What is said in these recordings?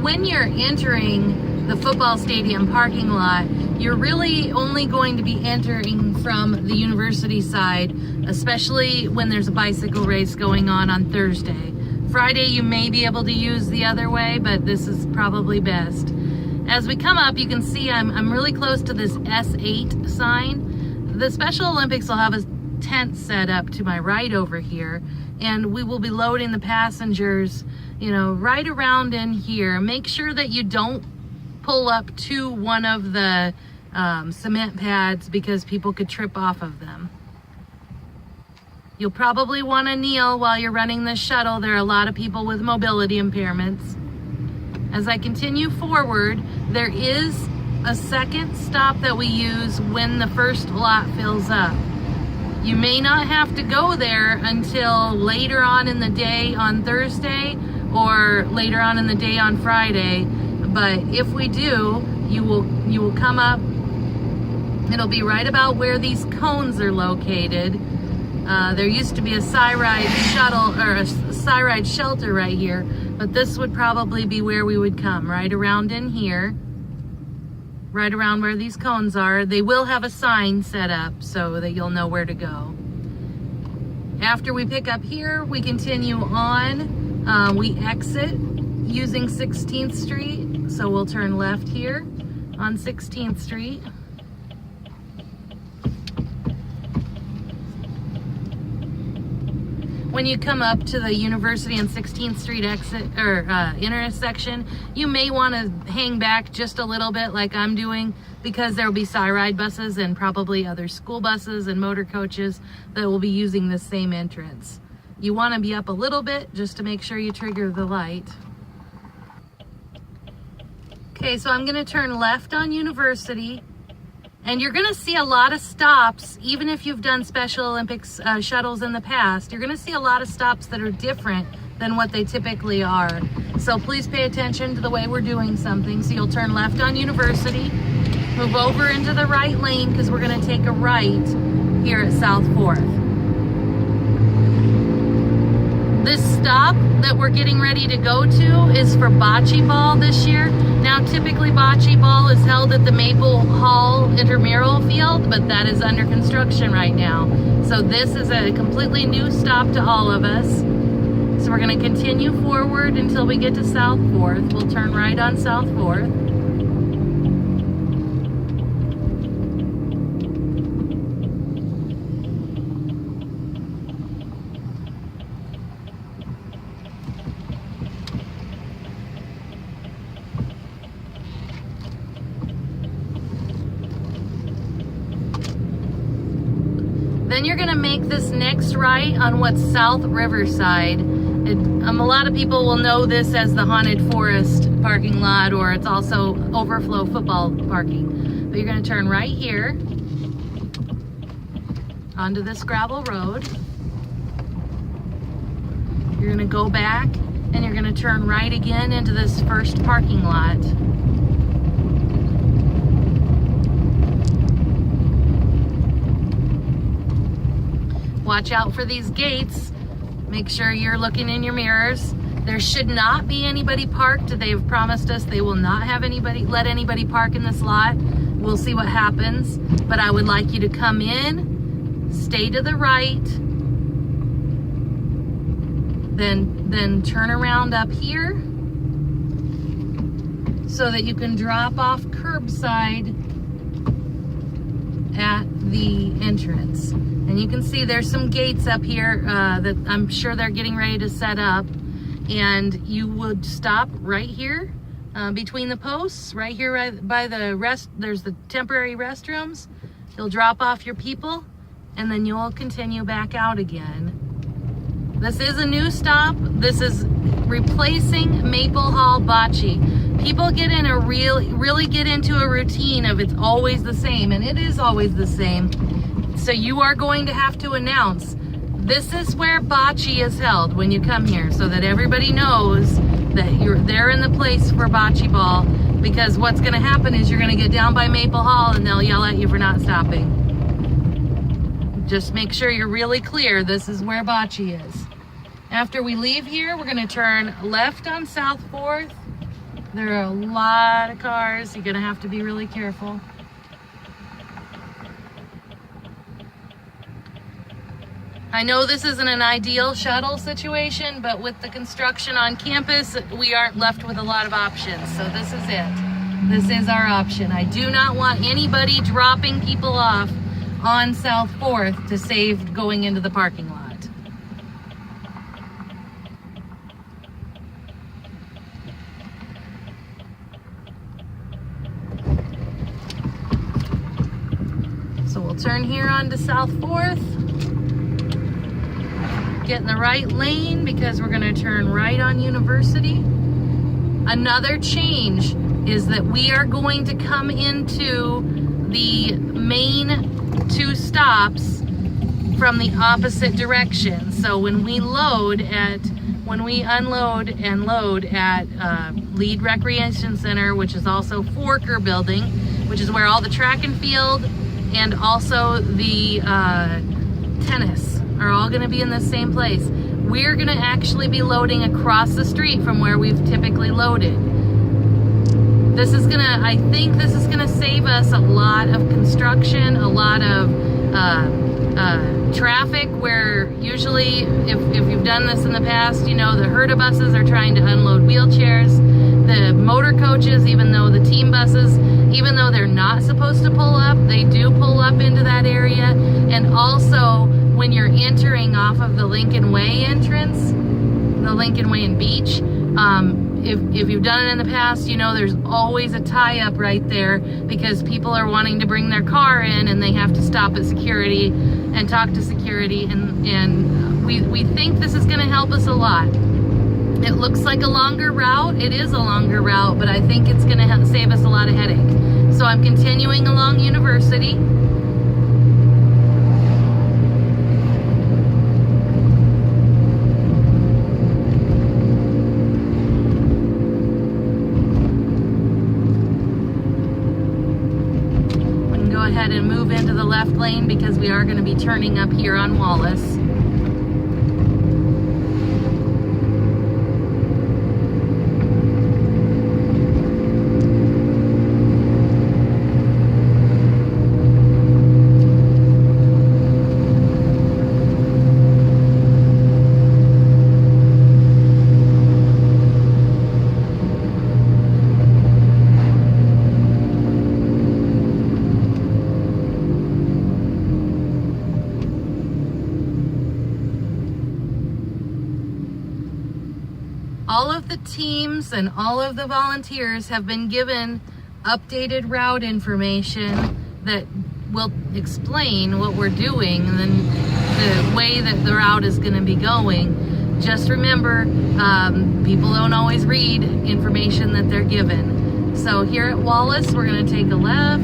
when you're entering the football stadium parking lot, you're really only going to be entering from the university side, especially when there's a bicycle race going on Thursday. Friday, you may be able to use the other way, but this is probably best. As we come up, you can see I'm really close to this S8 sign. The Special Olympics will have a tent set up to my right over here, and we will be loading the passengers, you know, right around in here. Make sure that you don't pull up to one of the cement pads because people could trip off of them. You'll probably want to kneel while you're running this shuttle. There are a lot of people with mobility impairments. As I continue forward, there is a second stop that we use when the first lot fills up. You may not have to go there until later on in the day on Thursday or later on in the day on Friday, but if we do, you will come up. It'll be right about where these cones are located. There used to be a Cyride shuttle or a Cyride shelter right here, but this would probably be where we would come, right around in here, right around where these cones are. They will have a sign set up so that you'll know where to go. After we pick up here, we continue on. We exit using 16th Street, so we'll turn left here on 16th Street. When you come up to the University and 16th Street exit or intersection, you may want to hang back just a little bit like I'm doing, because there will be Cyride buses and probably other school buses and motor coaches that will be using the same entrance. You want to be up a little bit just to make sure you trigger the light. Okay, so I'm going to turn left on University. And you're going to see a lot of stops, even if you've done Special Olympics shuttles in the past. You're going to see a lot of stops that are different than what they typically are. So please pay attention to the way we're doing something. So you'll turn left on University, move over into the right lane because we're going to take a right here at South 4th. This stop that we're getting ready to go to is for bocce ball this year. Now, typically bocce ball is held at the Maple Hall intramural field, but that is under construction right now. So this is a completely new stop to all of us. So we're going to continue forward until we get to South 4th. We'll turn right on South 4th. Then you're going to make this next right on what's South Riverside. A lot of people will know this as the Haunted Forest parking lot, or it's also overflow football parking. But you're going to turn right here onto this gravel road. You're going to go back and you're going to turn right again into this first parking lot. Watch out for these gates. Make sure you're looking in your mirrors. There should not be anybody parked. They've promised us they will not have let anybody park in this lot. We'll see what happens. But I would like you to come in, stay to the right, then turn around up here so that you can drop off curbside at the entrance. And you can see there's some gates up here that I'm sure they're getting ready to set up. And you would stop right here between the posts, right here right by there's the temporary restrooms. You'll drop off your people and then you'll continue back out again. This is a new stop. This is replacing Maple Hall Bocce. People get in really get into a routine of it's always the same, and it is always the same. So you are going to have to announce, this is where bocce is held when you come here, so that everybody knows that you're there in the place for bocce ball, because what's going to happen is you're going to get down by Maple Hall and they'll yell at you for not stopping. Just make sure you're really clear, this is where bocce is. After we leave here, we're going to turn left on South 4th, There are a lot of cars. You're gonna have to be really careful. I know this isn't an ideal shuttle situation, but with the construction on campus, we aren't left with a lot of options. So this is it. This is our option. I do not want anybody dropping people off on South 4th to save going into the parking lot. So we'll turn here onto South 4th. Get in the right lane because we're gonna turn right on University. Another change is that we are going to come into the main 2 stops from the opposite direction. So when we unload and load at Lead Recreation Center, which is also Forker Building, which is where all the track and field and also the tennis are all gonna be in the same place. We're gonna actually be loading across the street from where we've typically loaded. I think this is gonna save us a lot of construction, a lot of traffic, where usually, if you've done this in the past, you know the Herta buses are trying to unload wheelchairs. The motor coaches, even though the team buses, even though they're not supposed to pull up, they do pull up into that area. And also, when you're entering off of the Lincoln Way entrance, the Lincoln Way and Beach, if you've done it in the past, you know there's always a tie-up right there because people are wanting to bring their car in and they have to stop at security and talk to security, and we think this is going to help us a lot. It looks like a longer route. It is a longer route, but I think it's going to save us a lot of headache. So I'm continuing along University. Ahead and move into the left lane because we are going to be turning up here on Wallace. All of the teams and all of the volunteers have been given updated route information that will explain what we're doing and then the way that the route is going to be going. Just remember, people don't always read information that they're given. So here at Wallace, we're going to take a left.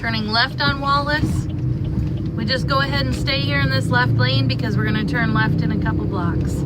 Turning left on Wallace. We just go ahead and stay here in this left lane because we're going to turn left in a couple blocks.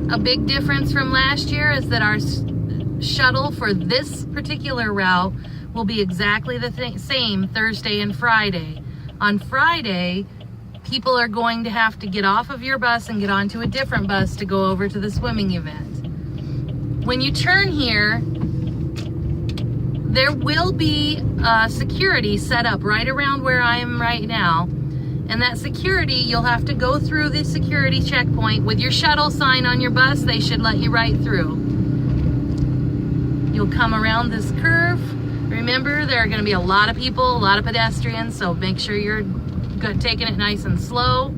A big difference from last year is that our shuttle for this particular route will be exactly the same Thursday and Friday. On Friday, people are going to have to get off of your bus and get onto a different bus to go over to the swimming event. When you turn here, there will be security set up right around where I am right now. And that security, you'll have to go through the security checkpoint. With your shuttle sign on your bus, they should let you right through. You'll come around this curve. Remember, there are going to be a lot of people, a lot of pedestrians, so make sure you're taking it nice and slow.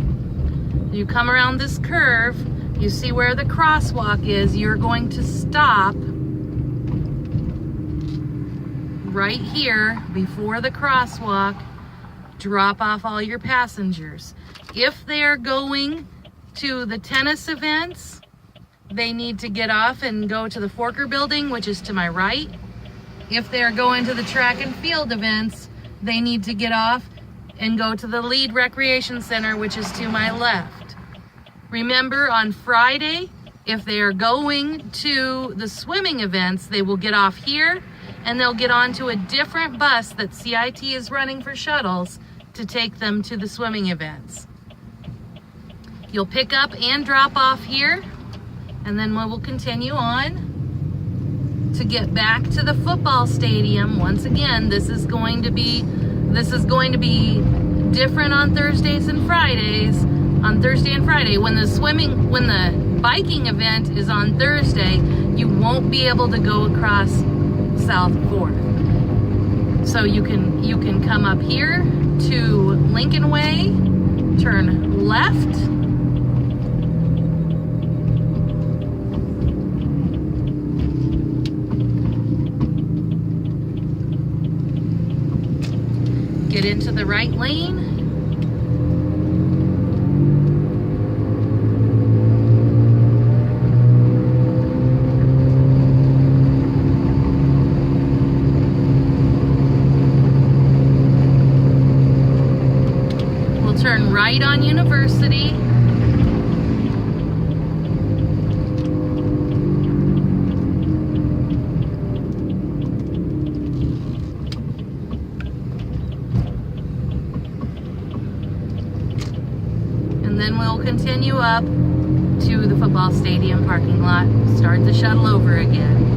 You come around this curve, you see where the crosswalk is, you're going to stop right here before the crosswalk, drop off all your passengers. If they're going to the tennis events, they need to get off and go to the Forker building, which is to my right. If they're going to the track and field events, they need to get off and go to the Lead Recreation Center, which is to my left. Remember, on Friday, if they are going to the swimming events, they will get off here and they'll get onto a different bus that CIT is running for shuttles to take them to the swimming events. You'll pick up and drop off here, and then we will continue on to get back to the football stadium. Once again, this is going to be different on Thursdays and Fridays. On Thursday and Friday, when the biking event is on Thursday, you won't be able to go across South 4th. So you can come up here to Lincoln Way, turn left, get into the right lane, turn right on University. And then we'll continue up to the football stadium parking lot, start the shuttle over again.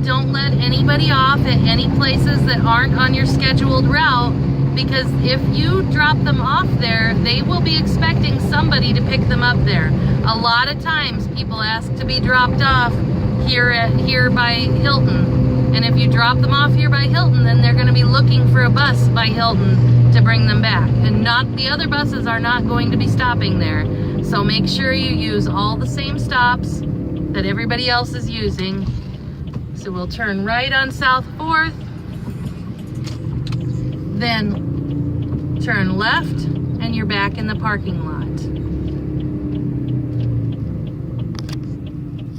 Don't let anybody off at any places that aren't on your scheduled route, because if you drop them off there, they will be expecting somebody to pick them up there. A lot of times people ask to be dropped off here by Hilton, and if you drop them off here by Hilton, then they're going to be looking for a bus by Hilton to bring them back, and the other buses are not going to be stopping there. So make sure you use all the same stops that everybody else is using. So we'll turn right on South 4th, then turn left, and you're back in the parking lot.